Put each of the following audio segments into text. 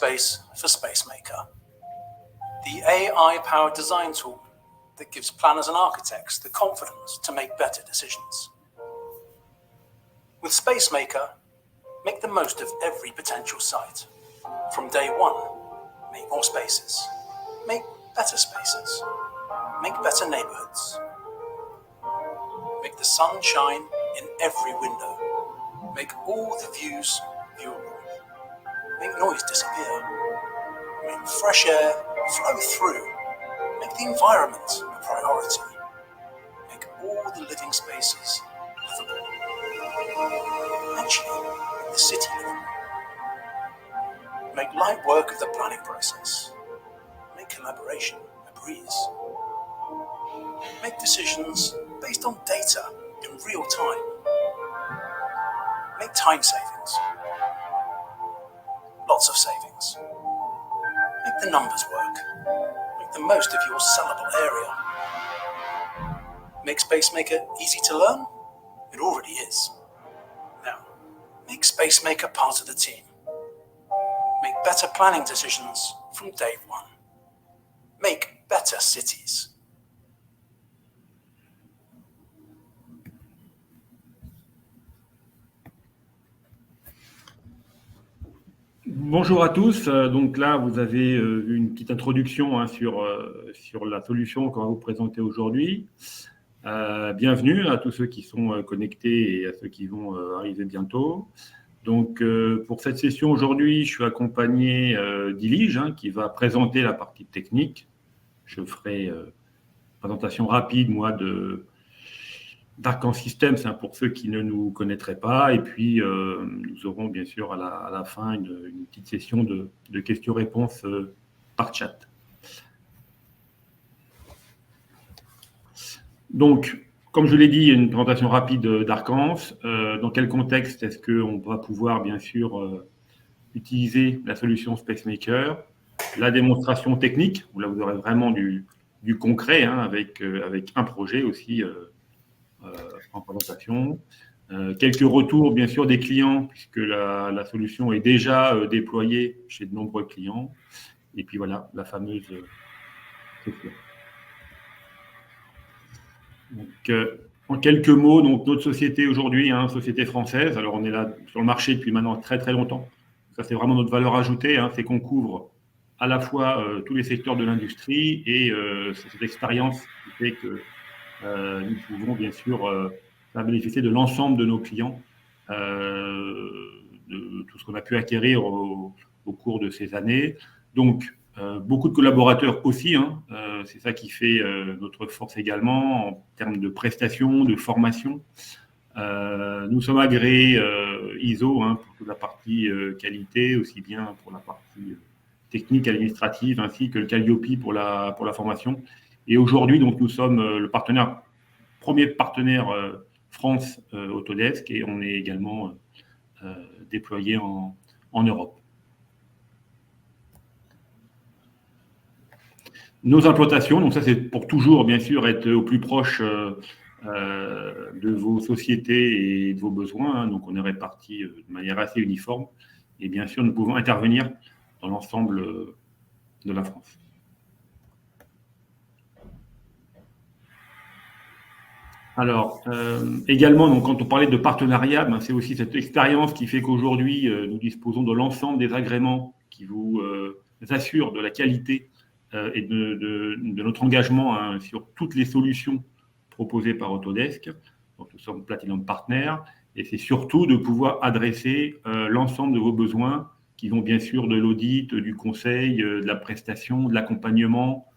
Workspace for Spacemaker, the AI-powered design tool that gives planners and architects the confidence to make better decisions. With Spacemaker, make the most of every potential site. From day one, make more spaces, make better spaces, make better neighborhoods. Make the sun shine in every window. Make all the views viewable. Make noise disappear. Make fresh air flow through. Make the environment a priority. Make all the living spaces livable. Actually, make the city livable. Make light work of the planning process. Make collaboration a breeze. Make decisions based on data in real time. Make time savings. Lots of savings. Make the numbers work. Make the most of your sellable area. Make Spacemaker easy to learn? It already is. Now, make Spacemaker part of the team. Make better planning decisions from day one. Make better cities. Bonjour à tous. Donc là, vous avez une petite introduction sur la solution qu'on va vous présenter aujourd'hui. Bienvenue à tous ceux qui sont connectés et à ceux qui vont arriver bientôt. Donc, pour cette session aujourd'hui, je suis accompagné d'Ilige qui va présenter la partie technique. Je ferai une présentation rapide, moi, d'Arcan Systems pour ceux qui ne nous connaîtraient pas. Et puis, nous aurons bien sûr à la fin une petite session de questions-réponses par chat. Donc, comme je l'ai dit, il y a une présentation rapide d'Arcans. Dans quel contexte est-ce qu'on va pouvoir bien sûr utiliser la solution Spacemaker? La démonstration technique, où là vous aurez vraiment du concret avec un projet aussi en présentation. Quelques retours bien sûr des clients, puisque la solution est déjà déployée chez de nombreux clients. Et puis voilà, la fameuse session. Donc, en quelques mots, donc, notre société aujourd'hui, société française, alors on est là sur le marché depuis maintenant très très longtemps. Ça, c'est vraiment notre valeur ajoutée, c'est qu'on couvre à la fois tous les secteurs de l'industrie et c'est cette expérience qui fait que nous pouvons bien sûr bénéficier de l'ensemble de nos clients, de tout ce qu'on a pu acquérir au cours de ces années. Donc, beaucoup de collaborateurs aussi, c'est ça qui fait notre force également en termes de prestations, de formation. Nous sommes agréés ISO pour toute la partie qualité, aussi bien pour la partie technique, administrative, ainsi que le Calliope pour la formation. Et aujourd'hui, donc, nous sommes le premier partenaire France Autodesk et on est également déployé en Europe. Nos implantations, donc ça c'est pour toujours bien sûr être au plus proche de vos sociétés et de vos besoins, donc on est répartis de manière assez uniforme et bien sûr nous pouvons intervenir dans l'ensemble de la France. Alors, également, donc, quand on parlait de partenariat, c'est aussi cette expérience qui fait qu'aujourd'hui, nous disposons de l'ensemble des agréments qui vous assurent de la qualité et de notre engagement sur toutes les solutions proposées par Autodesk. Donc, nous sommes Platinum Partner et c'est surtout de pouvoir adresser l'ensemble de vos besoins qui vont bien sûr de l'audit, du conseil, de la prestation, de l'accompagnement,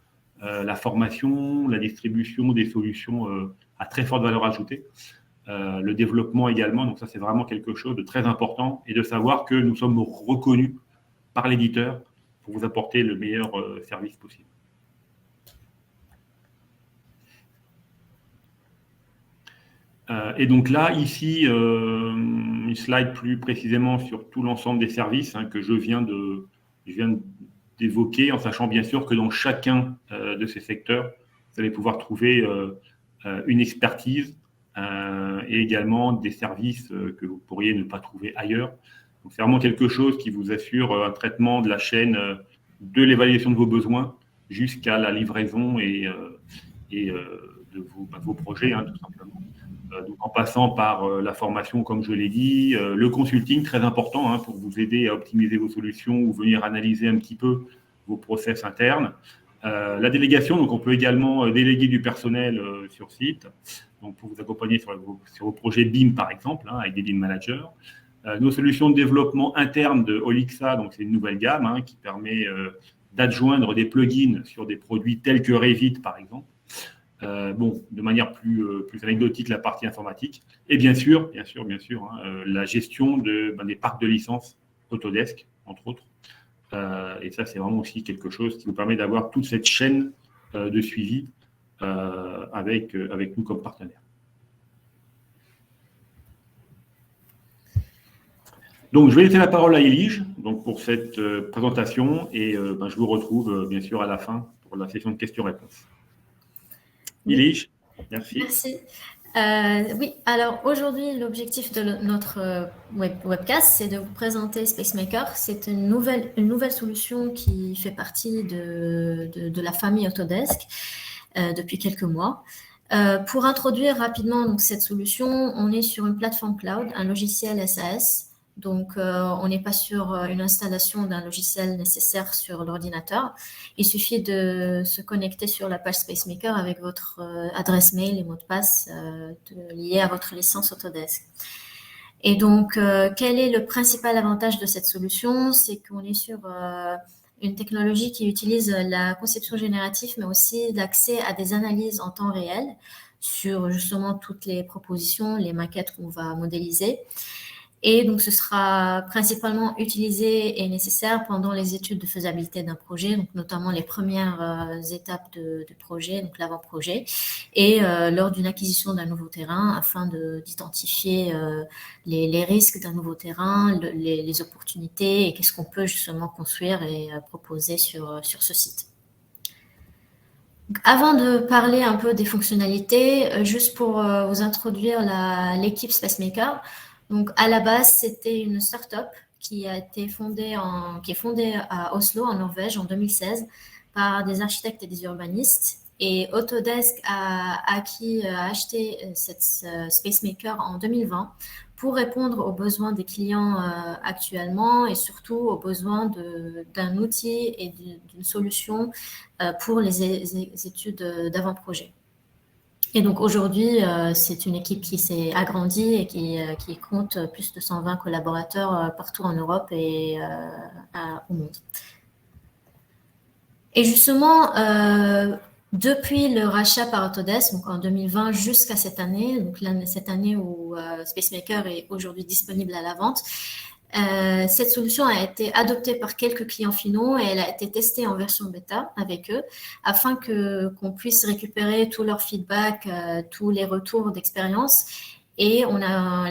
la formation, la distribution des solutions à très forte valeur ajoutée, le développement également. Donc ça, c'est vraiment quelque chose de très important et de savoir que nous sommes reconnus par l'éditeur pour vous apporter le meilleur service possible. Et donc là, ici, une slide plus précisément sur tout l'ensemble des services que je viens d'évoquer, en sachant bien sûr que dans chacun de ces secteurs, vous allez pouvoir trouver une expertise et également des services que vous pourriez ne pas trouver ailleurs. Donc, c'est vraiment quelque chose qui vous assure un traitement de la chaîne de l'évaluation de vos besoins jusqu'à la livraison et de vos projets, hein, tout simplement. Donc, en passant par la formation, comme je l'ai dit, le consulting, très important, hein, pour vous aider à optimiser vos solutions ou venir analyser un petit peu vos process internes. La délégation, donc on peut également déléguer du personnel sur site, donc pour vous accompagner sur vos projets BIM, par exemple, hein, avec des BIM managers. Nos solutions de développement interne de Olixa, donc c'est une nouvelle gamme, hein, qui permet d'adjoindre des plugins sur des produits tels que Revit, par exemple. De manière plus anecdotique, la partie informatique. Et bien sûr, hein, la gestion des parcs de licences Autodesk, entre autres. Et ça, c'est vraiment aussi quelque chose qui nous permet d'avoir toute cette chaîne de suivi avec nous comme partenaires. Donc, je vais laisser la parole à Elige pour cette présentation et je vous retrouve bien sûr à la fin pour la session de questions-réponses. Elige, merci. Merci. Oui, alors aujourd'hui, l'objectif de notre webcast, c'est de vous présenter SpaceMaker. C'est une nouvelle solution qui fait partie de la famille Autodesk depuis quelques mois. Pour introduire rapidement donc, cette solution, on est sur une plateforme cloud, un logiciel SAS. Donc, on n'est pas sur une installation d'un logiciel nécessaire sur l'ordinateur. Il suffit de se connecter sur la page SpaceMaker avec votre adresse mail et mot de passe liés à votre licence Autodesk. Et donc, quel est le principal avantage de cette solution? C'est qu'on est sur une technologie qui utilise la conception générative, mais aussi l'accès à des analyses en temps réel sur justement toutes les propositions, les maquettes qu'on va modéliser. Et donc, ce sera principalement utilisé et nécessaire pendant les études de faisabilité d'un projet, donc notamment les premières étapes de projet, donc l'avant-projet, et lors d'une acquisition d'un nouveau terrain, afin d'identifier les risques d'un nouveau terrain, les opportunités et qu'est-ce qu'on peut justement construire et proposer sur ce site. Donc, avant de parler un peu des fonctionnalités, juste pour vous introduire l'équipe SpaceMaker. Donc, à la base, c'était une start-up qui est fondée à Oslo, en Norvège, en 2016, par des architectes et des urbanistes. Et Autodesk a acheté cette SpaceMaker en 2020 pour répondre aux besoins des clients actuellement et surtout aux besoins d'un outil et d'une solution pour les études d'avant-projet. Et donc aujourd'hui, c'est une équipe qui s'est agrandie et qui compte plus de 120 collaborateurs partout en Europe et au monde. Et justement, depuis le rachat par Autodesk, donc en 2020 jusqu'à cette année, donc cette année où SpaceMaker est aujourd'hui disponible à la vente, cette solution a été adoptée par quelques clients finaux et elle a été testée en version bêta avec eux afin qu'on puisse récupérer tout leur feedback, tous les retours d'expérience. Et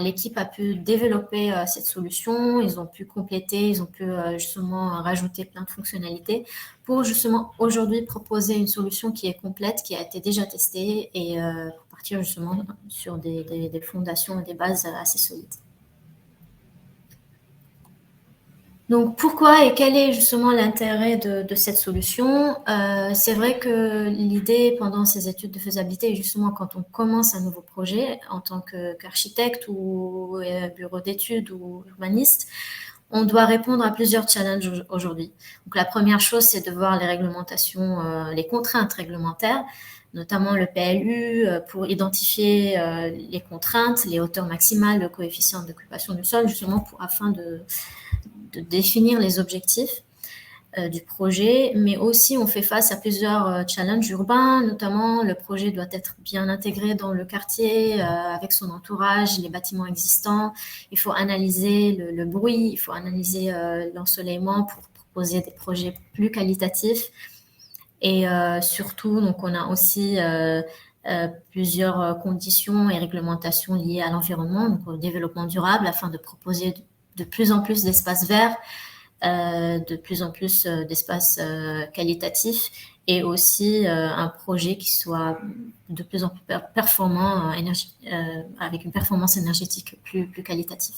l'équipe a pu développer cette solution, ils ont pu compléter, ils ont pu justement rajouter plein de fonctionnalités pour justement aujourd'hui proposer une solution qui est complète, qui a été déjà testée et pour partir justement sur des fondations et des bases assez solides. Donc, pourquoi et quel est justement l'intérêt de cette solution? C'est vrai que l'idée pendant ces études de faisabilité est justement quand on commence un nouveau projet en tant qu'architecte ou bureau d'études ou urbaniste, on doit répondre à plusieurs challenges aujourd'hui. Donc, la première chose, c'est de voir les réglementations, les contraintes réglementaires, notamment le PLU, pour identifier les contraintes, les hauteurs maximales, le coefficient d'occupation du sol, justement afin de définir les objectifs du projet, mais aussi on fait face à plusieurs challenges urbains, notamment le projet doit être bien intégré dans le quartier, avec son entourage, les bâtiments existants, il faut analyser le bruit, il faut analyser l'ensoleillement pour proposer des projets plus qualitatifs, et surtout, donc on a aussi plusieurs conditions et réglementations liées à l'environnement, donc au développement durable, afin de proposer de plus en plus d'espaces verts, de plus en plus d'espaces qualitatifs et aussi un projet qui soit de plus en plus performant, avec une performance énergétique plus qualitative.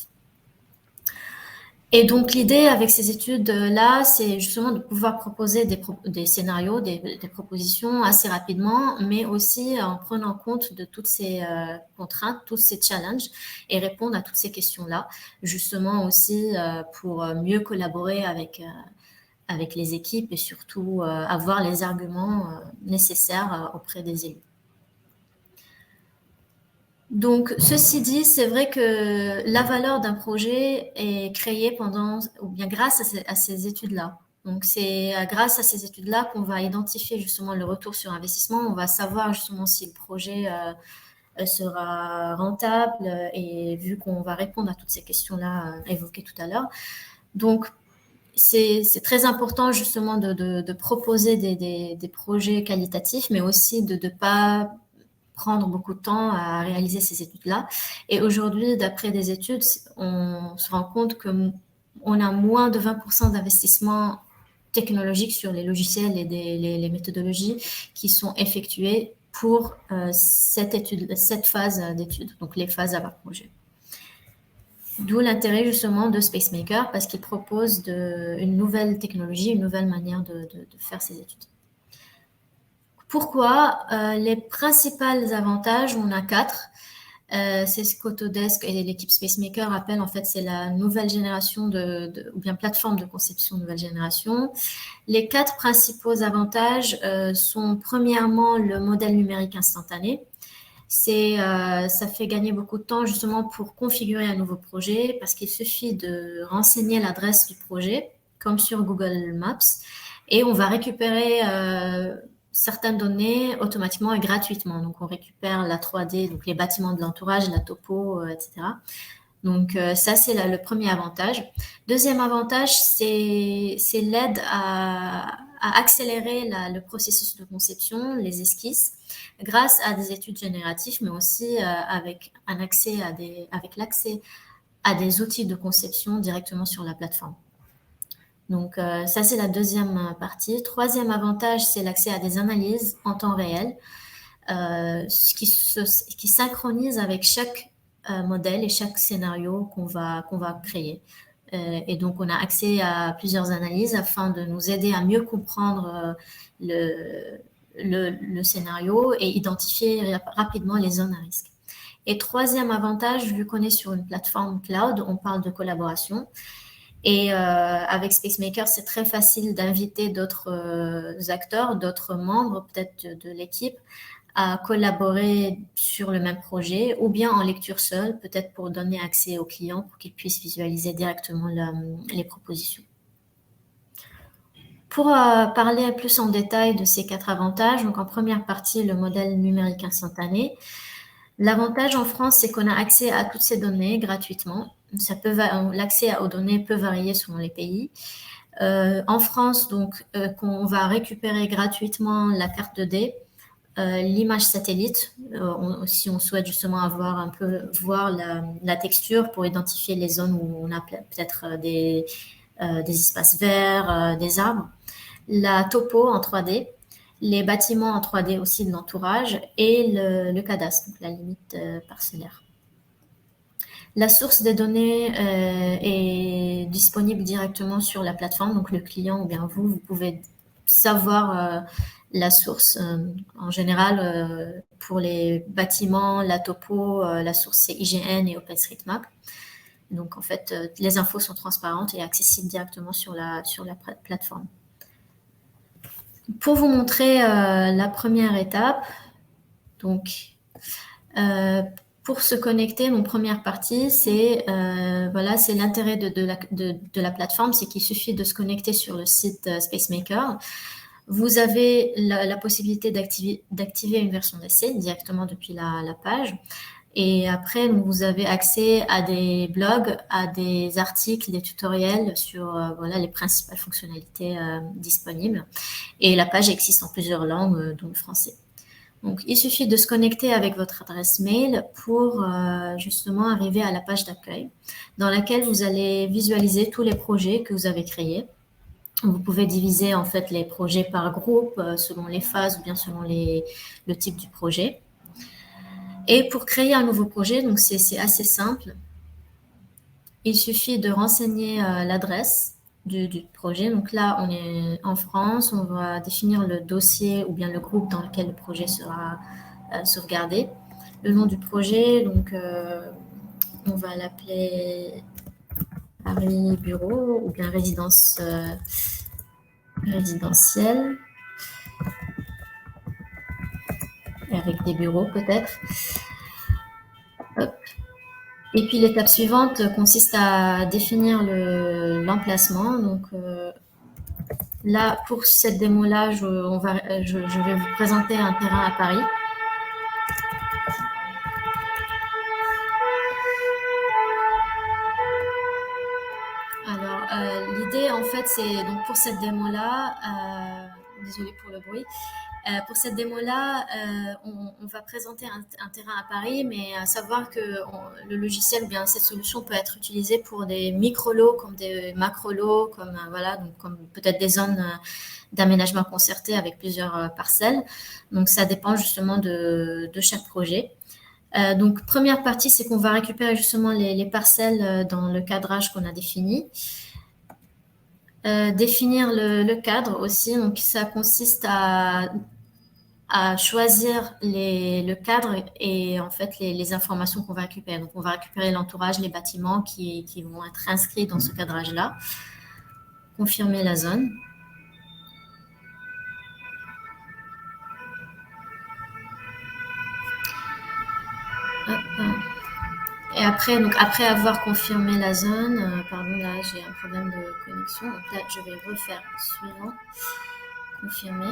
Et donc, l'idée avec ces études-là, c'est justement de pouvoir proposer des scénarios, des propositions assez rapidement, mais aussi en prenant compte de toutes ces contraintes, tous ces challenges et répondre à toutes ces questions-là, justement aussi pour mieux collaborer avec les équipes et surtout avoir les arguments nécessaires auprès des élus. Donc, ceci dit, c'est vrai que la valeur d'un projet est créée ou bien grâce à ces études-là. Donc, c'est grâce à ces études-là qu'on va identifier justement le retour sur investissement. On va savoir justement si le projet sera rentable et vu qu'on va répondre à toutes ces questions-là évoquées tout à l'heure. Donc, c'est très important justement de proposer des projets qualitatifs, mais aussi de ne pas prendre beaucoup de temps à réaliser ces études-là. Et aujourd'hui, d'après des études, on se rend compte qu'on a moins de 20% d'investissement technologique sur les logiciels et les méthodologies qui sont effectuées pour cette phase d'études, donc les phases avant projet. D'où l'intérêt justement de SpaceMaker parce qu'il propose une nouvelle technologie, une nouvelle manière de faire ces études. Pourquoi les principaux avantages, on a 4. C'est ce qu'Autodesk et l'équipe SpaceMaker appellent, en fait, c'est la nouvelle génération ou bien plateforme de conception nouvelle génération. Les 4 principaux avantages sont premièrement le modèle numérique instantané. Ça fait gagner beaucoup de temps justement pour configurer un nouveau projet parce qu'il suffit de renseigner l'adresse du projet comme sur Google Maps et on va récupérer certaines données automatiquement et gratuitement. Donc, on récupère la 3D, donc les bâtiments de l'entourage, la topo, etc. Donc, ça, c'est le premier avantage. Deuxième avantage, c'est l'aide à accélérer le processus de conception, les esquisses, grâce à des études génératives, mais aussi avec l'accès à des outils de conception directement sur la plateforme. Donc, ça, c'est la deuxième partie. Troisième avantage, c'est l'accès à des analyses en temps réel qui synchronise avec chaque modèle et chaque scénario qu'on va créer. Et donc, on a accès à plusieurs analyses afin de nous aider à mieux comprendre le scénario et identifier rapidement les zones à risque. Et troisième avantage, vu qu'on est sur une plateforme cloud, on parle de collaboration. Et avec SpaceMaker, c'est très facile d'inviter d'autres acteurs, d'autres membres peut-être de l'équipe à collaborer sur le même projet ou bien en lecture seule, peut-être pour donner accès aux clients pour qu'ils puissent visualiser directement les propositions. Pour parler plus en détail de ces 4 avantages, donc en première partie, le modèle numérique instantané. L'avantage en France, c'est qu'on a accès à toutes ces données gratuitement. L'accès aux données peut varier selon les pays. En France, donc, qu'on va récupérer gratuitement la carte 2D, l'image satellite, si on souhaite justement voir la texture pour identifier les zones où on a peut-être des espaces verts, des arbres, la topo en 3D, les bâtiments en 3D aussi de l'entourage et le cadastre, donc la limite parcellaire. La source des données est disponible directement sur la plateforme, donc le client ou bien vous pouvez savoir la source. En général, pour les bâtiments, la topo, la source c'est IGN et OpenStreetMap. Donc en fait, les infos sont transparentes et accessibles directement sur la plateforme. Pour vous montrer la première étape, donc pour se connecter, mon première partie, c'est l'intérêt de la plateforme, c'est qu'il suffit de se connecter sur le site SpaceMaker. Vous avez la possibilité d'activer une version d'essai directement depuis la page. Et après, vous avez accès à des blogs, à des articles, des tutoriels sur les principales fonctionnalités disponibles. Et la page existe en plusieurs langues, dont le français. Donc, il suffit de se connecter avec votre adresse mail pour justement arriver à la page d'accueil dans laquelle vous allez visualiser tous les projets que vous avez créés. Vous pouvez diviser en fait les projets par groupe selon les phases ou bien selon le type du projet. Et pour créer un nouveau projet, donc c'est assez simple. il suffit de renseigner l'adresse du projet. Donc là, on est en France, on va définir le dossier ou bien le groupe dans lequel le projet sera sauvegardé. Le nom du projet, donc on va l'appeler Paris Bureau ou bien résidence résidentielle, avec des bureaux peut-être. Et puis l'étape suivante consiste à définir l'emplacement. Donc là, pour cette démo-là, je vais vous présenter un terrain à Paris. Alors, l'idée, en fait, c'est donc pour cette démo-là, désolée pour le bruit, pour cette démo-là, on va présenter un terrain à Paris, mais à savoir que le logiciel ou bien cette solution peut être utilisée pour des micro-lots comme des macro-lots, comme voilà, donc comme peut-être des zones d'aménagement concerté avec plusieurs parcelles. Donc ça dépend justement de chaque projet. Donc première partie, c'est qu'on va récupérer justement les parcelles dans le cadrage qu'on a défini. Définir le cadre aussi, donc ça consiste à choisir le cadre et en fait les informations qu'on va récupérer. Donc on va récupérer l'entourage, les bâtiments qui vont être inscrits dans ce cadrage-là. Confirmer la zone. Hop. Et après, donc après avoir confirmé la zone, pardon, là j'ai un problème de connexion. Donc là je vais refaire suivant. Confirmer.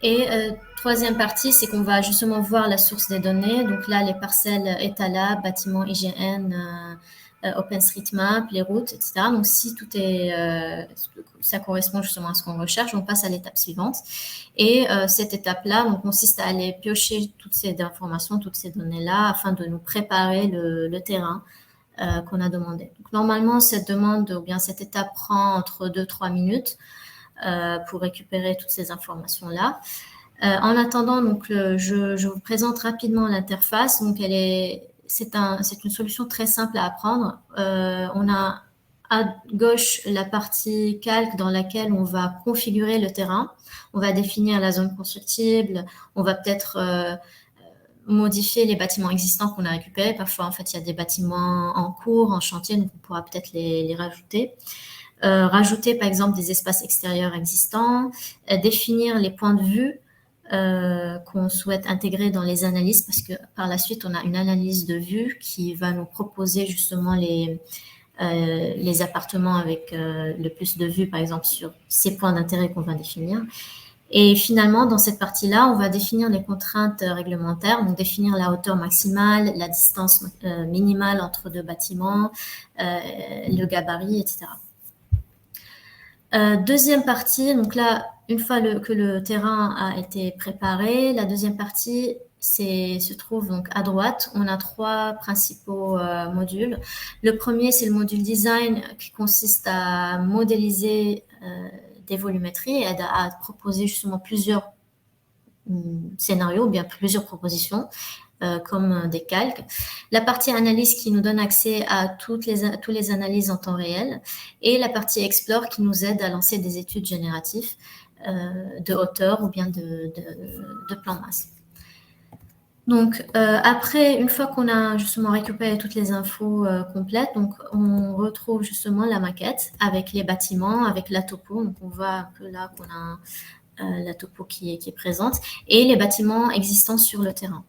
Et troisième partie, c'est qu'on va justement voir la source des données. Donc là, les parcelles étalab, bâtiments IGN, OpenStreetMap, les routes, etc. Donc si tout est, ça correspond justement à ce qu'on recherche, on passe à l'étape suivante. Et cette étape-là, on consiste à aller piocher toutes ces informations, toutes ces données-là, afin de nous préparer le terrain qu'on a demandé. Donc normalement, cette demande ou bien cette étape prend entre 2-3 minutes. Pour récupérer toutes ces informations-là. En attendant, donc, je vous présente rapidement l'interface. Donc, c'est une solution très simple à apprendre. On a à gauche la partie calque dans laquelle on va configurer le terrain. On va définir la zone constructible. On va peut-être modifier les bâtiments existants qu'on a récupérés. Parfois, en fait, il y a des bâtiments en cours, en chantier, donc on pourra peut-être les rajouter. Rajouter par exemple des espaces extérieurs existants, définir les points de vue qu'on souhaite intégrer dans les analyses, parce que par la suite on a une analyse de vue qui va nous proposer justement les appartements avec le plus de vues, par exemple sur ces points d'intérêt qu'on va définir. Et finalement, dans cette partie-là, on va définir les contraintes réglementaires, donc définir la hauteur maximale, la distance minimale entre deux bâtiments, le gabarit, etc. Deuxième partie, donc là, une fois que le terrain a été préparé, la deuxième partie se trouve donc à droite. On a trois principaux modules. Le premier, c'est le module design qui consiste à modéliser des volumétries et à proposer justement plusieurs scénarios ou bien plusieurs propositions. Comme des calques. La partie analyse qui nous donne accès à toutes les analyses en temps réel et la partie explore qui nous aide à lancer des études génératives de hauteur ou bien de plan masse. Donc, après, une fois qu'on a justement récupéré toutes les infos complètes, donc on retrouve justement la maquette avec les bâtiments, avec la topo. Donc, on voit un peu là qu'on a la topo qui est présente et les bâtiments existants sur le terrain.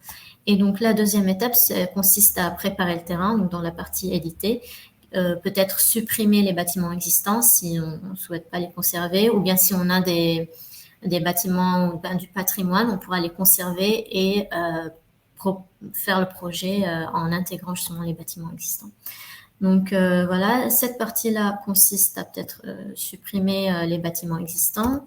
Et donc, la deuxième étape consiste à préparer le terrain, donc dans la partie éditer, peut-être supprimer les bâtiments existants si on ne souhaite pas les conserver, ou bien si on a des bâtiments ou du patrimoine, on pourra les conserver et faire le projet en intégrant justement les bâtiments existants. Donc, voilà, cette partie-là consiste à peut-être supprimer les bâtiments existants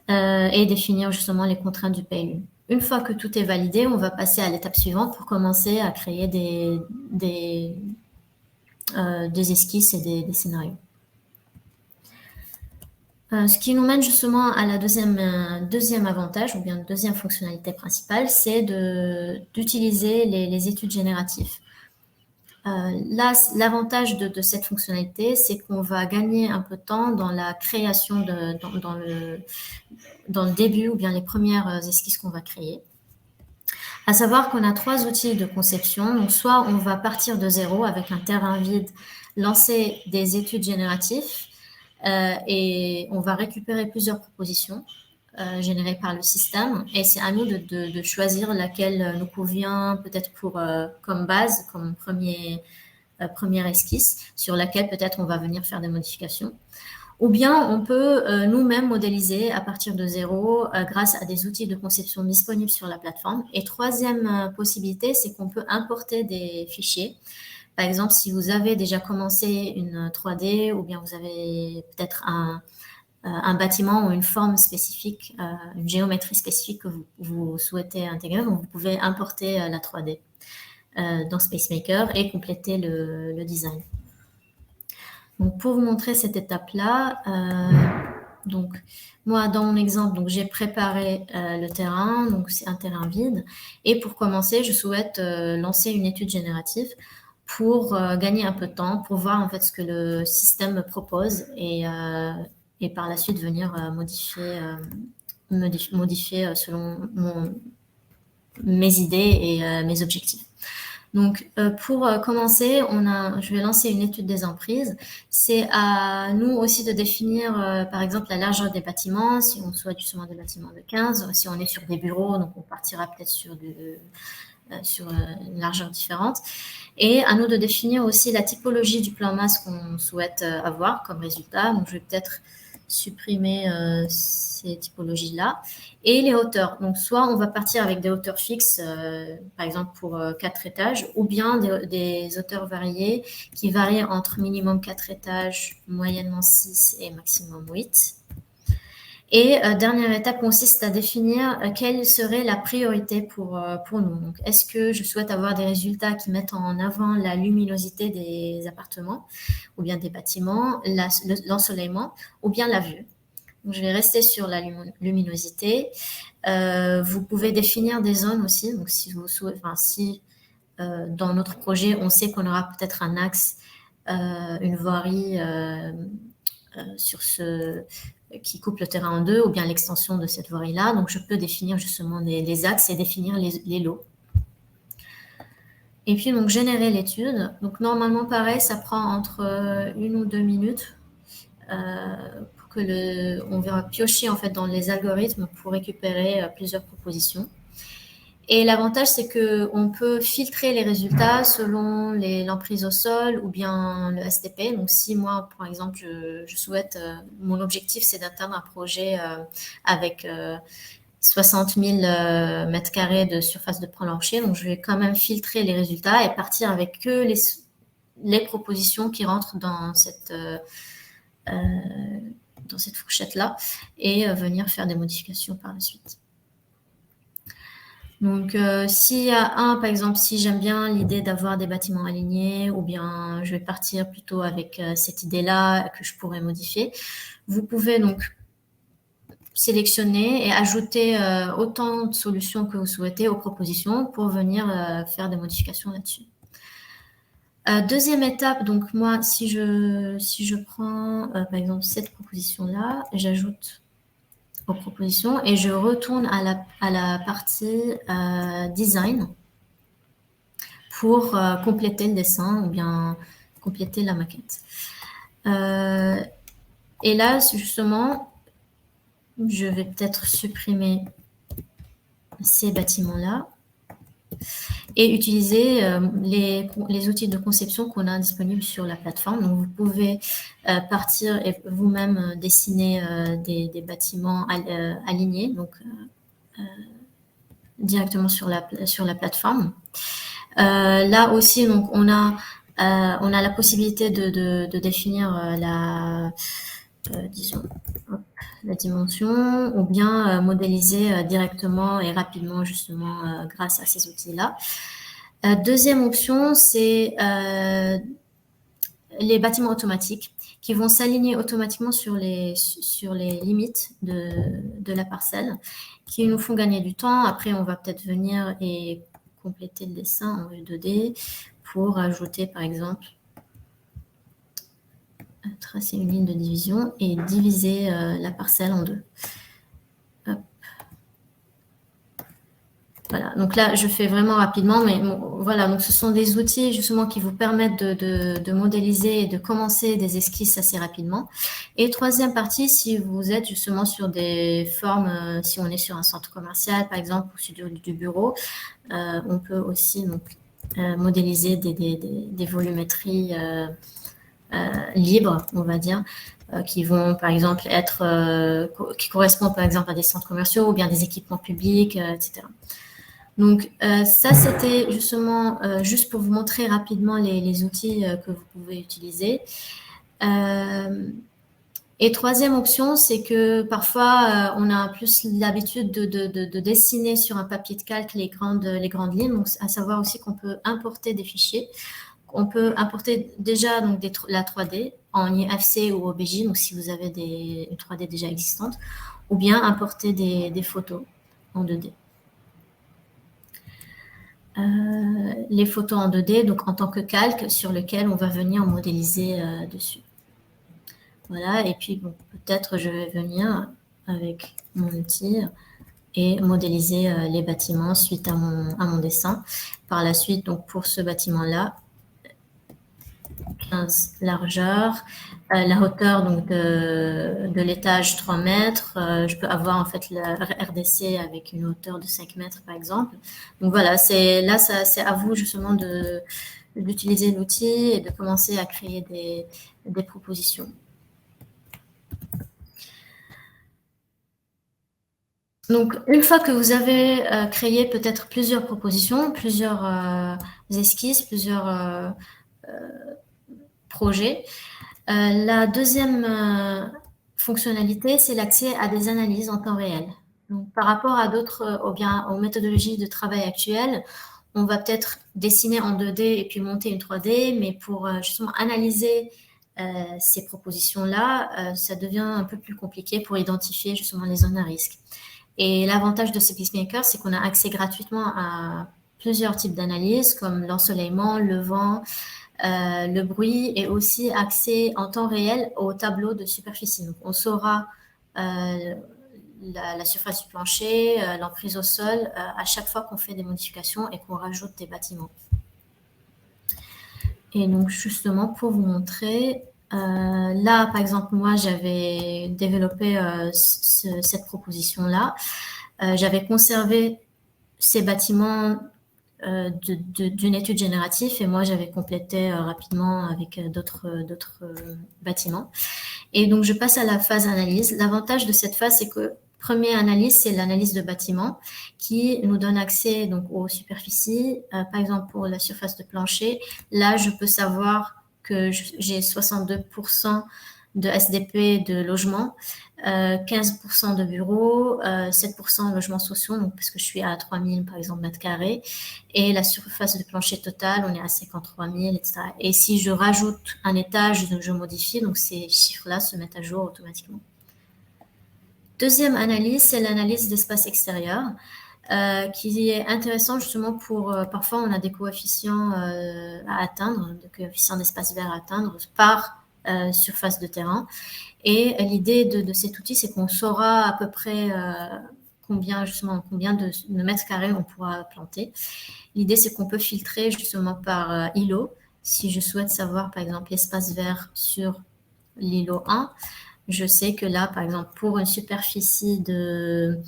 et définir justement les contraintes du PLU. Une fois que tout est validé, on va passer à l'étape suivante pour commencer à créer des esquisses et des scénarios. Ce qui nous mène justement à la deuxième avantage, ou bien deuxième fonctionnalité principale, c'est d'utiliser les études génératives. là, l'avantage de cette fonctionnalité, c'est qu'on va gagner un peu de temps dans la création, dans le début ou bien les premières esquisses qu'on va créer. À savoir qu'on a 3 outils de conception. Donc, soit on va partir de zéro avec un terrain vide, lancer des études génératives et on va récupérer plusieurs propositions générées par le système. Et c'est à nous de choisir laquelle nous convient peut-être comme base, comme première esquisse, sur laquelle peut-être on va venir faire des modifications. Ou bien on peut nous-mêmes modéliser à partir de zéro grâce à des outils de conception disponibles sur la plateforme. Et troisième possibilité, c'est qu'on peut importer des fichiers. Par exemple, si vous avez déjà commencé une 3D ou bien vous avez peut-être un bâtiment ou une forme spécifique, une géométrie spécifique que vous souhaitez intégrer, donc vous pouvez importer la 3D dans SpaceMaker et compléter le design. Donc, pour vous montrer cette étape-là, donc moi, dans mon exemple, donc j'ai préparé le terrain, donc c'est un terrain vide. Et pour commencer, je souhaite lancer une étude générative pour gagner un peu de temps, pour voir en fait ce que le système me propose et par la suite venir modifier selon mes idées et mes objectifs. Donc, pour commencer, je vais lancer une étude des emprises. C'est à nous aussi de définir, par exemple, la largeur des bâtiments, si on souhaite justement des bâtiments de 15. Si on est sur des bureaux, donc on partira peut-être sur une largeur différente. Et à nous de définir aussi la typologie du plan masse qu'on souhaite avoir comme résultat. Donc, je vais peut-être supprimer ces typologies-là. Et les hauteurs. Donc, soit on va partir avec des hauteurs fixes, par exemple pour 4 étages, ou bien des hauteurs variées qui varient entre minimum 4 étages, moyennement 6 et maximum 8. Et dernière étape consiste à définir quelle serait la priorité pour nous. Donc, est-ce que je souhaite avoir des résultats qui mettent en avant la luminosité des appartements ou bien des bâtiments, l'ensoleillement ou bien la vue? Donc, je vais rester sur la luminosité. Vous pouvez définir des zones aussi. Donc, si dans notre projet, on sait qu'on aura peut-être un axe, une voirie qui coupe le terrain en deux, ou bien l'extension de cette voirie-là. Donc, je peux définir justement les axes et définir les lots. Et puis, donc, générer l'étude. Donc, normalement, pareil, ça prend entre 1 ou 2 minutes on va piocher en fait dans les algorithmes pour récupérer plusieurs propositions. Et l'avantage, c'est qu'on peut filtrer les résultats selon l'emprise au sol ou bien le STP. Donc, si moi, par exemple, je souhaite, mon objectif, c'est d'atteindre un projet avec 60 000 mètres carrés de surface de plancher, donc je vais quand même filtrer les résultats et partir avec que les propositions qui rentrent dans cette fourchette-là et venir faire des modifications par la suite. Donc, s'il y a par exemple, si j'aime bien l'idée d'avoir des bâtiments alignés, ou bien je vais partir plutôt avec cette idée-là que je pourrais modifier, vous pouvez donc sélectionner et ajouter autant de solutions que vous souhaitez aux propositions pour venir faire des modifications là-dessus. Deuxième étape, donc moi, si je prends par exemple cette proposition-là, j'ajoute aux propositions et je retourne à la partie design pour compléter le dessin ou bien compléter la maquette. Et là, justement, je vais peut-être supprimer ces bâtiments-là et utiliser les outils de conception qu'on a disponibles sur la plateforme. Donc, vous pouvez partir et vous-même dessiner des bâtiments alignés, donc directement sur la plateforme. Là aussi, donc, on a la possibilité de définir disons, la dimension ou bien modéliser directement et rapidement justement grâce à ces outils-là. Deuxième option, c'est les bâtiments automatiques qui vont s'aligner automatiquement sur les limites de la parcelle, qui nous font gagner du temps. Après, on va peut-être venir et compléter le dessin en vue 2D pour ajouter, par exemple, tracer une ligne de division et diviser la parcelle en deux. Hop. Voilà, donc là, je fais vraiment rapidement, mais bon, voilà, donc ce sont des outils justement qui vous permettent de modéliser et de commencer des esquisses assez rapidement. Et troisième partie, si vous êtes justement sur des formes, si on est sur un centre commercial, par exemple, ou sur du bureau, on peut aussi donc, modéliser des volumétries libres, on va dire, qui vont par exemple qui correspondent par exemple à des centres commerciaux ou bien des équipements publics, etc. Donc ça, c'était justement juste pour vous montrer rapidement les outils que vous pouvez utiliser. Et troisième option, c'est que parfois, on a plus l'habitude de dessiner sur un papier de calque les grandes lignes, donc à savoir aussi qu'on peut importer des fichiers. On peut importer déjà donc, la 3D en IFC ou OBJ, donc si vous avez une 3D déjà existante, ou bien importer des photos en 2D. Les photos en 2D, donc en tant que calque sur lequel on va venir modéliser dessus. Voilà, et puis bon, peut-être je vais venir avec mon outil et modéliser les bâtiments suite à mon dessin. Par la suite, donc pour ce bâtiment-là, 15 largeur, la hauteur donc de l'étage 3 mètres, je peux avoir en fait la RDC avec une hauteur de 5 mètres par exemple. Donc voilà, c'est à vous justement d'utiliser l'outil et de commencer à créer des propositions. Donc, une fois que vous avez créé peut-être plusieurs propositions, plusieurs esquisses, plusieurs projets, la deuxième fonctionnalité, c'est l'accès à des analyses en temps réel. Donc, par rapport à d'autres, aux méthodologies de travail actuelles, on va peut-être dessiner en 2D et puis monter une 3D, mais pour justement analyser ces propositions-là, ça devient un peu plus compliqué pour identifier justement les zones à risque. Et l'avantage de SpaceMaker, c'est qu'on a accès gratuitement à plusieurs types d'analyses, comme l'ensoleillement, le vent, le bruit, et aussi accès en temps réel au tableau de superficie. Donc, on saura la surface du plancher, l'emprise au sol, à chaque fois qu'on fait des modifications et qu'on rajoute des bâtiments. Et donc, justement, pour vous montrer, là, par exemple, moi, j'avais développé cette proposition-là. J'avais conservé ces bâtiments d'une étude générative et moi, j'avais complété rapidement avec d'autres bâtiments. Et donc, je passe à la phase analyse. L'avantage de cette phase, c'est que première analyse, c'est l'analyse de bâtiment qui nous donne accès donc, aux superficies. Par exemple, pour la surface de plancher, là, je peux savoir que j'ai 62% de SDP de logement, 15% de bureaux, 7% de logements sociaux, donc parce que je suis à 3000 par exemple mètres carrés, et la surface de plancher totale, on est à 53 000, etc. Et si je rajoute un étage, donc je modifie, donc ces chiffres-là se mettent à jour automatiquement. Deuxième analyse, c'est l'analyse d'espace extérieur. Qui est intéressant justement pour, parfois on a des coefficients à atteindre, des coefficients d'espace vert à atteindre par surface de terrain. Et l'idée de cet outil, c'est qu'on saura à peu près combien de mètres carrés on pourra planter. L'idée, c'est qu'on peut filtrer justement par îlot. Si je souhaite savoir, par exemple, l'espace vert sur l'îlot 1, je sais que là, par exemple, pour une superficie de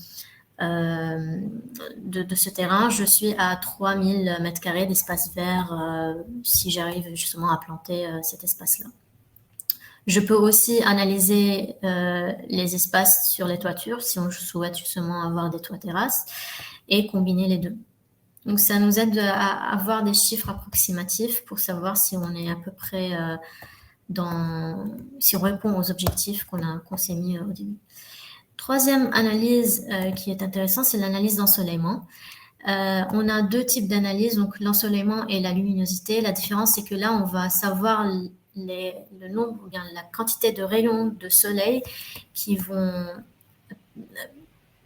ce terrain, je suis à 3000 mètres carrés d'espace vert si j'arrive justement à planter cet espace-là. Je peux aussi analyser les espaces sur les toitures si on souhaite justement avoir des toits terrasses et combiner les deux. Donc, ça nous aide à avoir des chiffres approximatifs pour savoir si on est à peu près si on répond aux objectifs qu'on s'est mis au début. Troisième analyse qui est intéressante, c'est l'analyse d'ensoleillement. On a deux types d'analyse, donc l'ensoleillement et la luminosité. La différence, c'est que là, on va savoir le nombre, ou bien la quantité de rayons de soleil qui vont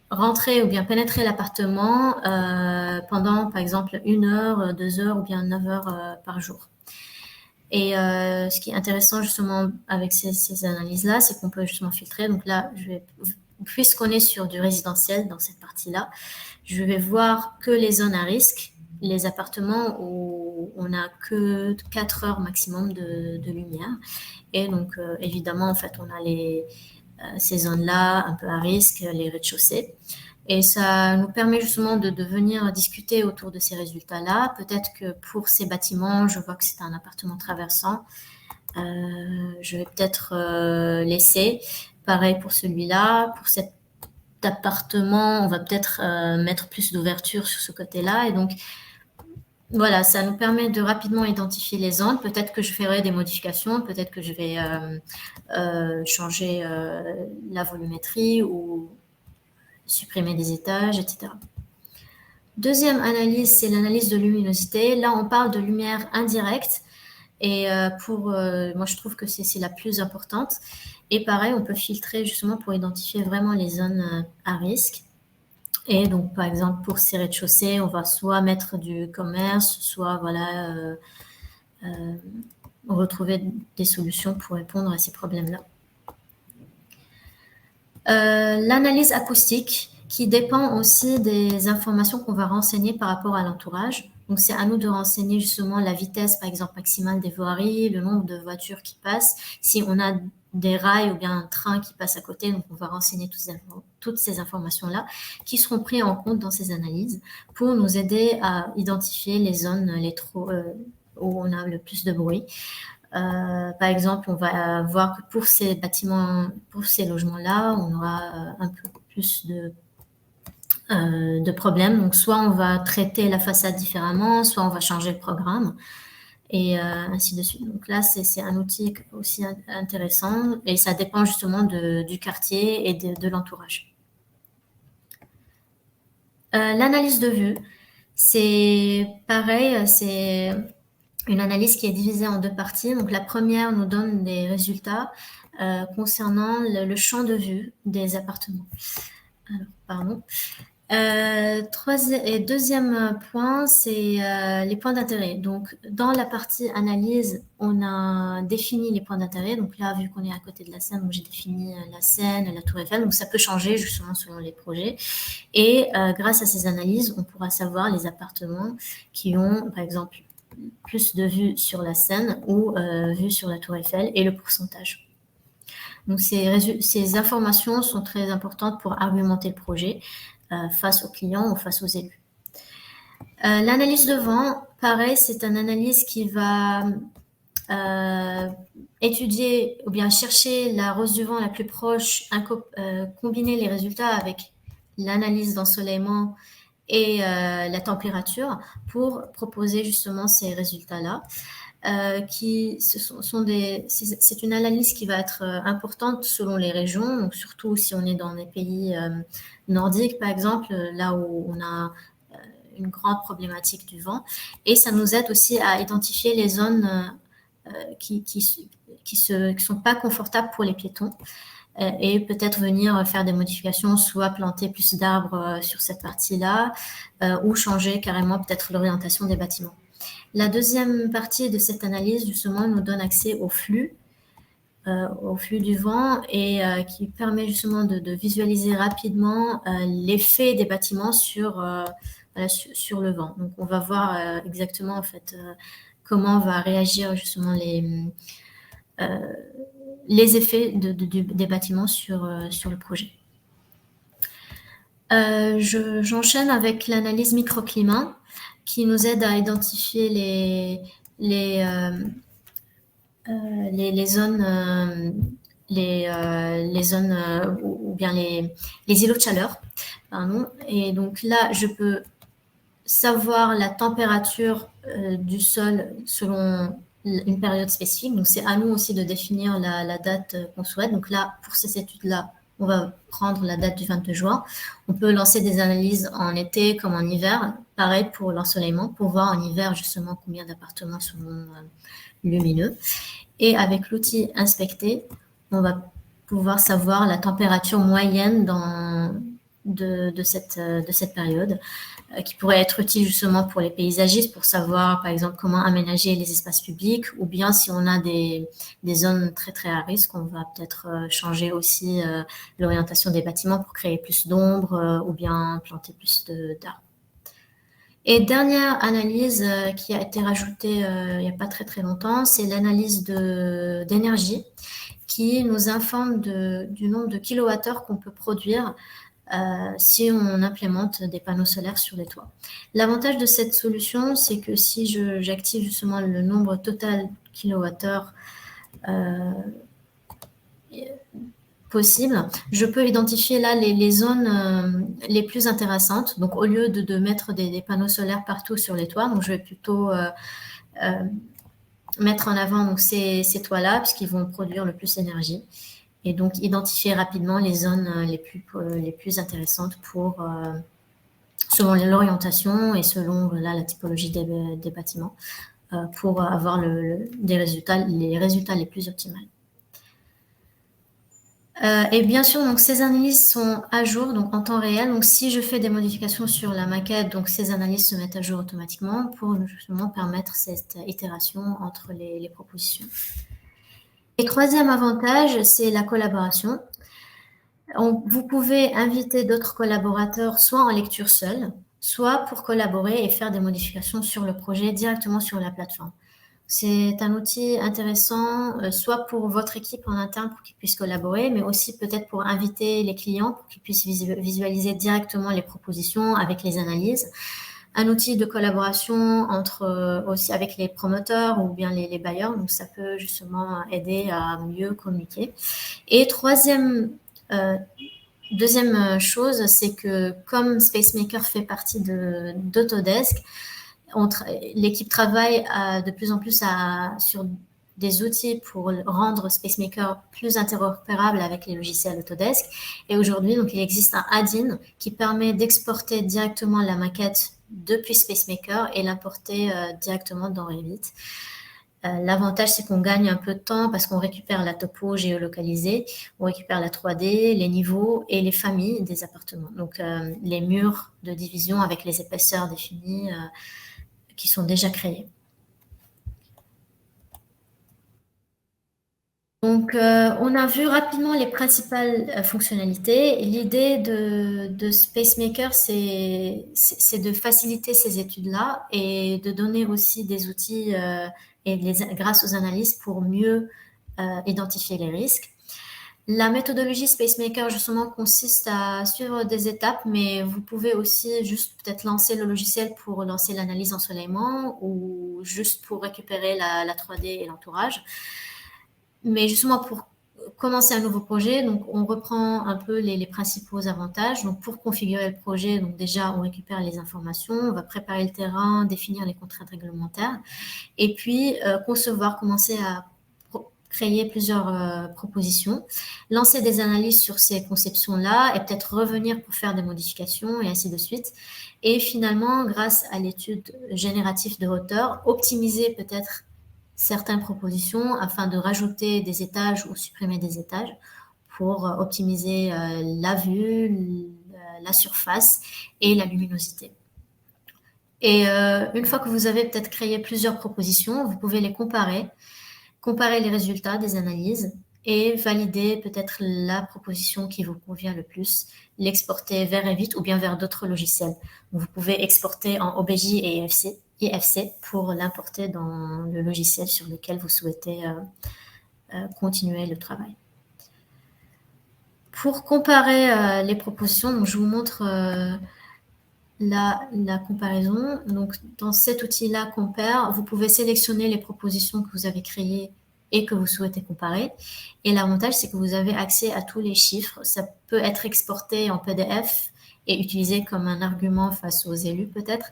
rentrer ou bien pénétrer l'appartement pendant, par exemple, 1 heure, 2 heures ou bien 9 heures par jour. Et ce qui est intéressant justement avec ces analyses-là, c'est qu'on peut justement filtrer. Donc là, puisqu'on est sur du résidentiel dans cette partie-là, je vais voir que les zones à risque, les appartements où on n'a que 4 heures maximum de lumière. Et donc, évidemment, en fait, on a ces zones-là un peu à risque, les rez-de-chaussée. Et ça nous permet justement de venir discuter autour de ces résultats-là. Peut-être que pour ces bâtiments, je vois que c'est un appartement traversant. Je vais peut-être laisser. Pareil pour celui-là. Pour cet appartement, on va peut-être mettre plus d'ouverture sur ce côté-là. Et donc, voilà, ça nous permet de rapidement identifier les zones. Peut-être que je ferai des modifications. Peut-être que je vais changer la volumétrie ou supprimer des étages, etc. Deuxième analyse, c'est l'analyse de luminosité. Là, on parle de lumière indirecte. Et moi, je trouve que c'est la plus importante. Et pareil, on peut filtrer justement pour identifier vraiment les zones à risque. Et donc, par exemple, pour ces rez-de-chaussée, on va soit mettre du commerce, soit retrouver des solutions pour répondre à ces problèmes-là. L'analyse acoustique, qui dépend aussi des informations qu'on va renseigner par rapport à l'entourage. Donc, c'est à nous de renseigner justement la vitesse, par exemple, maximale des voiries, le nombre de voitures qui passent. Si on a des rails ou bien un train qui passe à côté, donc on va renseigner toutes ces informations-là qui seront prises en compte dans ces analyses pour nous aider à identifier les zones où on a le plus de bruit. Par exemple, on va voir que pour ces bâtiments, pour ces logements-là, on aura un peu plus de problèmes. Donc, soit on va traiter la façade différemment, soit on va changer le programme, et ainsi de suite. Donc là, c'est un outil aussi intéressant, et ça dépend justement du quartier et de l'entourage. L'analyse de vue, c'est pareil, c'est une analyse qui est divisée en deux parties. Donc, la première nous donne des résultats concernant le champ de vue des appartements. Alors, pardon. Deuxième point, c'est les points d'intérêt. Donc, dans la partie analyse, on a défini les points d'intérêt. Donc là, vu qu'on est à côté de la Seine, j'ai défini la Seine, la Tour Eiffel. Donc, ça peut changer justement selon les projets. Et grâce à ces analyses, on pourra savoir les appartements qui ont, par exemple, plus de vues sur la Seine ou vues sur la Tour Eiffel et le pourcentage. Donc, ces informations sont très importantes pour argumenter le projet face aux clients ou face aux élus. L'analyse de vent, pareil, c'est une analyse qui va étudier ou bien chercher la rose du vent la plus proche, combiner les résultats avec l'analyse d'ensoleillement et la température pour proposer justement ces résultats-là. C'est une analyse qui va être importante selon les régions, donc surtout si on est dans des pays nordiques, par exemple, là où on a une grande problématique du vent. Et ça nous aide aussi à identifier les zones qui sont pas confortables pour les piétons. Et peut-être venir faire des modifications, soit planter plus d'arbres sur cette partie-là, ou changer carrément peut-être l'orientation des bâtiments. La deuxième partie de cette analyse, justement, nous donne accès au flux du vent et qui permet justement de visualiser rapidement l'effet des bâtiments sur le vent. Donc, on va voir exactement en fait comment va réagir justement les effets des bâtiments sur le projet. J'enchaîne avec l'analyse microclimat qui nous aide à identifier les zones, les zones ou bien les îlots de chaleur. Pardon. Et donc là, je peux savoir la température du sol selon une période spécifique. Donc, c'est à nous aussi de définir la date qu'on souhaite. Donc là, pour ces études-là, on va prendre la date du 22 juin. On peut lancer des analyses en été comme en hiver. Pareil pour l'ensoleillement, pour voir en hiver justement combien d'appartements sont lumineux. Et avec l'outil inspecter, on va pouvoir savoir la température moyenne de cette période, qui pourrait être utile justement pour les paysagistes, pour savoir par exemple comment aménager les espaces publics, ou bien si on a des zones très très à risque, on va peut-être changer aussi l'orientation des bâtiments pour créer plus d'ombre, ou bien planter plus d'arbres. Et dernière analyse qui a été rajoutée il n'y a pas très très longtemps, c'est l'analyse d'énergie qui nous informe du nombre de kilowattheures qu'on peut produire si on implémente des panneaux solaires sur les toits. L'avantage de cette solution, c'est que si j'active justement le nombre total kilowattheures possible, je peux identifier là les zones les plus intéressantes. Donc, au lieu de mettre des panneaux solaires partout sur les toits, donc je vais plutôt mettre en avant donc, ces toits-là, puisqu'ils vont produire le plus d'énergie. Et donc, identifier rapidement les zones les plus intéressantes selon l'orientation et selon la typologie des bâtiments, pour avoir les résultats les plus optimaux. Et bien sûr, donc ces analyses sont à jour, donc en temps réel. Donc, si je fais des modifications sur la maquette, donc ces analyses se mettent à jour automatiquement pour justement permettre cette itération entre les propositions. Et troisième avantage, c'est la collaboration. Vous pouvez inviter d'autres collaborateurs, soit en lecture seule, soit pour collaborer et faire des modifications sur le projet directement sur la plateforme. C'est un outil intéressant, soit pour votre équipe en interne pour qu'ils puissent collaborer, mais aussi peut-être pour inviter les clients pour qu'ils puissent visualiser directement les propositions avec les analyses. Un outil de collaboration aussi avec les promoteurs ou bien les bailleurs, donc ça peut justement aider à mieux communiquer. Et deuxième chose, c'est que comme SpaceMaker fait partie d'Autodesk, l'équipe travaille de plus en plus sur des outils pour rendre SpaceMaker plus interopérable avec les logiciels Autodesk. Et aujourd'hui, donc, il existe un add-in qui permet d'exporter directement la maquette depuis SpaceMaker et l'importer directement dans Revit. L'avantage, c'est qu'on gagne un peu de temps parce qu'on récupère la topo géolocalisée, on récupère la 3D, les niveaux et les familles des appartements. Donc, les murs de division avec les épaisseurs définies qui sont déjà créés. Donc, on a vu rapidement les principales fonctionnalités. L'idée de SpaceMaker, c'est de faciliter ces études-là et de donner aussi des outils grâce aux analyses pour mieux identifier les risques. La méthodologie SpaceMaker, justement, consiste à suivre des étapes, mais vous pouvez aussi juste peut-être lancer le logiciel pour lancer l'analyse ensoleillement ou juste pour récupérer la 3D et l'entourage. Mais justement, pour commencer un nouveau projet, donc on reprend un peu les principaux avantages. Donc, pour configurer le projet, donc déjà, on récupère les informations, on va préparer le terrain, définir les contraintes réglementaires, et puis commencer à créer plusieurs propositions, lancer des analyses sur ces conceptions-là et peut-être revenir pour faire des modifications et ainsi de suite. Et finalement, grâce à l'étude générative de hauteur, optimiser peut-être certaines propositions afin de rajouter des étages ou supprimer des étages pour optimiser la vue, la surface et la luminosité. Et une fois que vous avez peut-être créé plusieurs propositions, vous pouvez les comparer les résultats des analyses et valider peut-être la proposition qui vous convient le plus, l'exporter vers Revit ou bien vers d'autres logiciels. Donc, vous pouvez exporter en OBJ et IFC pour l'importer dans le logiciel sur lequel vous souhaitez continuer le travail. Pour comparer les propositions, donc je vous montre la comparaison. Donc, dans cet outil-là, Compare, vous pouvez sélectionner les propositions que vous avez créées et que vous souhaitez comparer. Et l'avantage, c'est que vous avez accès à tous les chiffres. Ça peut être exporté en PDF et utilisé comme un argument face aux élus, peut-être.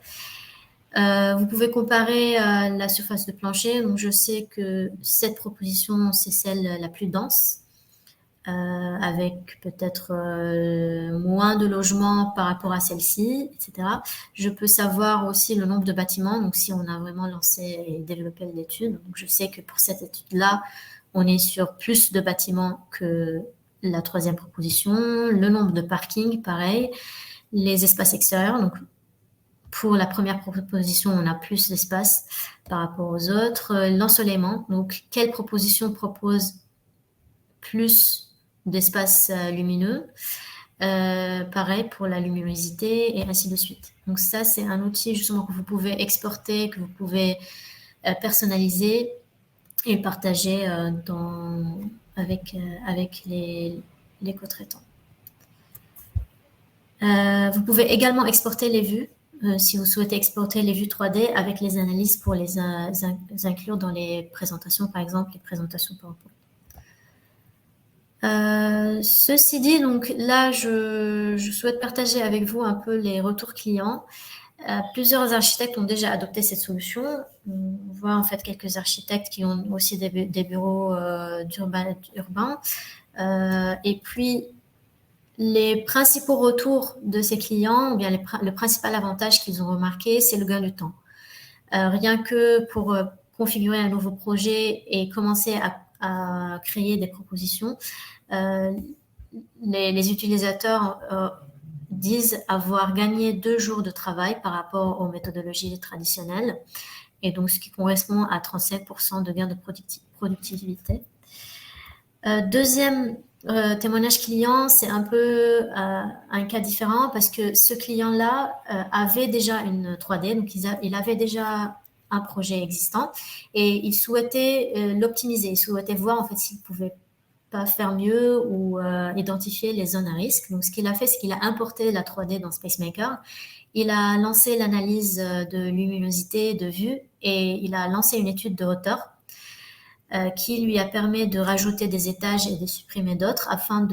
Vous pouvez comparer la surface de plancher. Donc, je sais que cette proposition, c'est celle la plus dense, avec peut-être moins de logements par rapport à celle-ci, etc. Je peux savoir aussi le nombre de bâtiments, donc si on a vraiment lancé et développé l'étude. Donc, je sais que pour cette étude-là, on est sur plus de bâtiments que la troisième proposition, le nombre de parkings, pareil, les espaces extérieurs. Donc, pour la première proposition, on a plus d'espace par rapport aux autres. L'ensoleillement, donc quelle proposition propose plus d'espace lumineux? Pareil pour la luminosité et ainsi de suite. Donc ça, c'est un outil justement que vous pouvez exporter, que vous pouvez personnaliser et partager avec les co-traitants. Vous pouvez également exporter les vues, si vous souhaitez exporter les vues 3D avec les analyses pour les inclure dans les présentations, par exemple les présentations PowerPoint. Ceci dit, donc là, je souhaite partager avec vous un peu les retours clients. Plusieurs architectes ont déjà adopté cette solution. On voit en fait quelques architectes qui ont aussi des bureaux urbains. Et puis, les principaux retours de ces clients, ou bien le principal avantage qu'ils ont remarqué, c'est le gain de temps. Rien que pour configurer un nouveau projet et commencer à créer des propositions, les utilisateurs disent avoir gagné 2 jours de travail par rapport aux méthodologies traditionnelles, et donc ce qui correspond à 35% de gain de productivité. Deuxième témoignage client, c'est un peu un cas différent parce que ce client-là avait déjà une 3D, donc il avait déjà un projet existant et il souhaitait l'optimiser, il souhaitait voir en fait s'il pouvait pas faire mieux ou identifier les zones à risque. Donc ce qu'il a fait, c'est qu'il a importé la 3D dans SpaceMaker, il a lancé l'analyse de luminosité de vue et il a lancé une étude de hauteur qui lui a permis de rajouter des étages et de supprimer d'autres afin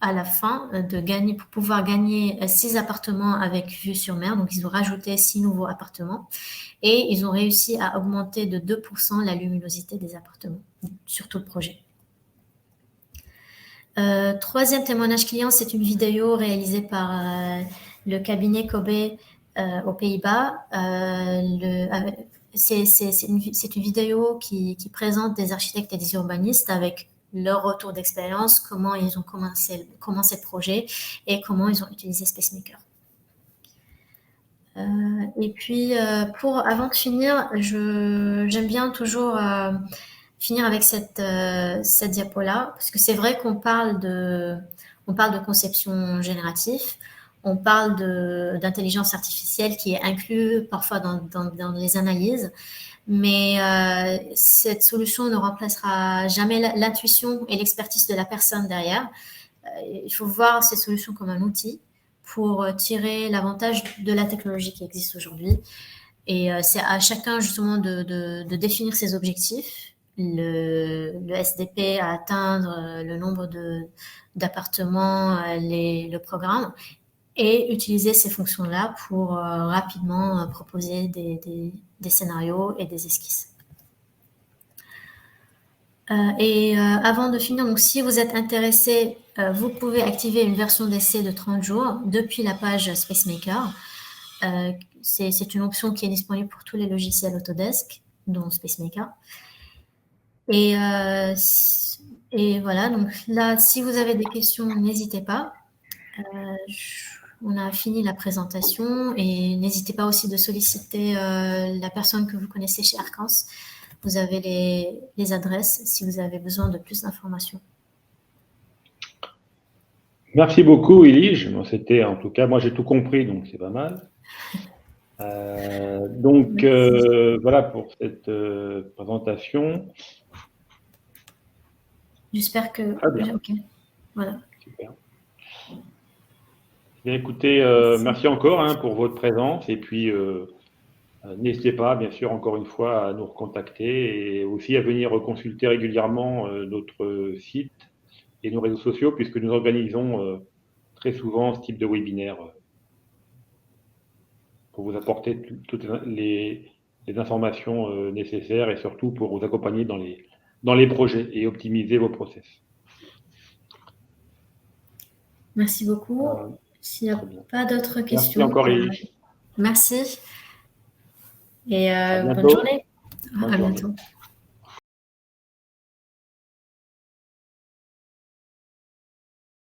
à la fin, pour pouvoir gagner 6 appartements avec vue sur mer. Donc, ils ont rajouté 6 nouveaux appartements et ils ont réussi à augmenter de 2% la luminosité des appartements sur tout le projet. Troisième témoignage client, c'est une vidéo réalisée par le cabinet Kobe aux Pays-Bas. C'est une vidéo qui présente des architectes et des urbanistes avec leur retour d'expérience, comment ils ont commencé le projet et comment ils ont utilisé SpaceMaker. Et puis, avant de finir, j'aime bien toujours finir avec cette diapo-là, parce que c'est vrai qu'on parle de conception générative, on parle d'intelligence artificielle qui est inclue parfois dans les analyses, mais cette solution ne remplacera jamais l'intuition et l'expertise de la personne derrière. Il faut voir cette solution comme un outil pour tirer l'avantage de la technologie qui existe aujourd'hui. Et c'est à chacun justement de définir ses objectifs, le SDP à atteindre, le nombre d'appartements, le programme, et utiliser ces fonctions-là pour rapidement proposer des scénarios et des esquisses. Avant de finir, donc, si vous êtes intéressé, vous pouvez activer une version d'essai de 30 jours depuis la page SpaceMaker. C'est une option qui est disponible pour tous les logiciels Autodesk, dont SpaceMaker. Et voilà, donc là, si vous avez des questions, n'hésitez pas. On a fini la présentation et n'hésitez pas aussi de solliciter la personne que vous connaissez chez Arcans. Vous avez les adresses si vous avez besoin de plus d'informations. Merci beaucoup, Elige. C'était en tout cas, moi j'ai tout compris, donc c'est pas mal. Voilà pour cette présentation. J'espère que... Très bien. Ok, voilà. Super. Bien, écoutez, merci encore pour votre présence et puis n'hésitez pas, bien sûr, encore une fois, à nous recontacter et aussi à venir consulter régulièrement notre site et nos réseaux sociaux puisque nous organisons très souvent ce type de webinaire pour vous apporter toutes les informations nécessaires et surtout pour vous accompagner dans les projets et optimiser vos process. Merci beaucoup. S'il n'y a pas d'autres questions. Merci encore, Elige. Merci. Et bonne bientôt. journée. Bonne À journée. bientôt.